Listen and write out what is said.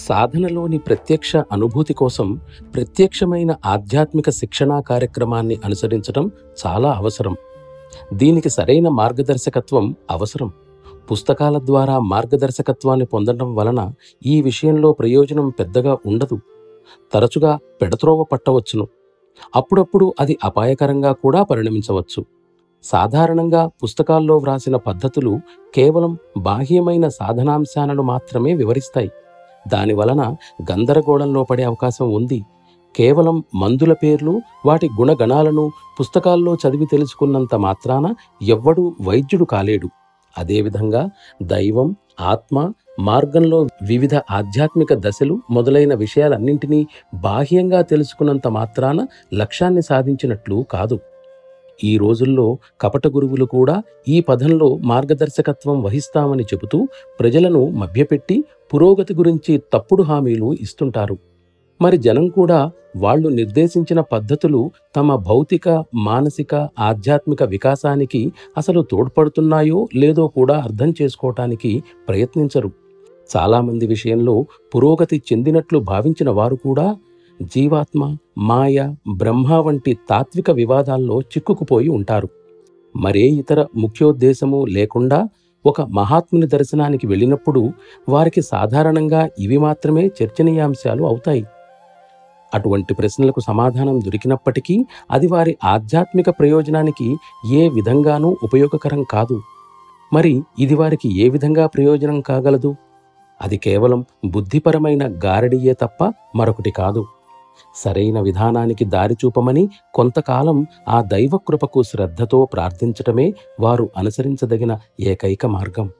సాధనలోని ప్రత్యక్ష అనుభూతి కోసం ప్రత్యక్షమైన ఆధ్యాత్మిక శిక్షణా కార్యక్రమాన్ని అనుసరించడం చాలా అవసరం. దీనికి సరైన మార్గదర్శకత్వం అవసరం. పుస్తకాల ద్వారా మార్గదర్శకత్వాన్ని పొందడం వలన ఈ విషయంలో ప్రయోజనం పెద్దగా ఉండదు. తరచుగా పెడత్రోవ పట్టవచ్చును. అప్పుడప్పుడు అది అపాయకరంగా కూడా పరిణమించవచ్చు. సాధారణంగా పుస్తకాల్లో వ్రాసిన పద్ధతులు కేవలం బాహ్యమైన సాధనాంశాలను మాత్రమే వివరిస్తాయి. దానివలన గందరగోళంలో పడే అవకాశం ఉంది. కేవలం మందుల పేర్లు, వాటి గుణగణాలను పుస్తకాల్లో చదివి తెలుసుకున్నంత మాత్రాన ఎవ్వడూ వైద్యుడు కాలేడు. అదేవిధంగా దైవం, ఆత్మ, మార్గంలో వివిధ ఆధ్యాత్మిక దశలు మొదలైన విషయాలన్నింటినీ బాహ్యంగా తెలుసుకున్నంత మాత్రాన లక్ష్యాన్ని సాధించినట్లు కాదు. ఈ రోజుల్లో కపట గురువులు కూడా ఈ పదంలో మార్గదర్శకత్వం వహిస్తామని చెబుతూ ప్రజలను మభ్యపెట్టి పురోగతి గురించి తప్పుడు హామీలు ఇస్తుంటారు. మరి జనం కూడా వాళ్ళు నిర్దేశించిన పద్ధతులు తమ భౌతిక, మానసిక, ఆధ్యాత్మిక వికాసానికి అసలు తోడ్పడుతున్నాయో లేదో కూడా అర్థం చేసుకోవటానికి ప్రయత్నించరు. చాలామంది విషయంలో పురోగతి చెందినట్లు భావించిన వారు కూడా జీవాత్మ, మాయ, బ్రహ్మ వంటి తాత్విక వివాదాల్లో చిక్కుకుపోయి ఉంటారు. మరే ఇతర ముఖ్యోద్దేశము లేకుండా ఒక మహాత్ముని దర్శనానికి వెళ్ళినప్పుడు వారికి సాధారణంగా ఇవి మాత్రమే చర్చనీయాంశాలు అవుతాయి. అటువంటి ప్రశ్నలకు సమాధానం దొరికినప్పటికీ అది వారి ఆధ్యాత్మిక ప్రయోజనానికి ఏ విధంగానూ ఉపయోగకరం కాదు. మరి ఇది వారికి ఏ విధంగా ప్రయోజనం కాగలదు? అది కేవలం బుద్ధిపరమైన గారడియే తప్ప మరొకటి కాదు. సరైన విధానానికి దారి చూపమని కొంతకాలం ఆ దైవకృపకు శ్రద్ధతో ప్రార్థించటమే వారు అనుసరించదగిన ఏకైక మార్గం.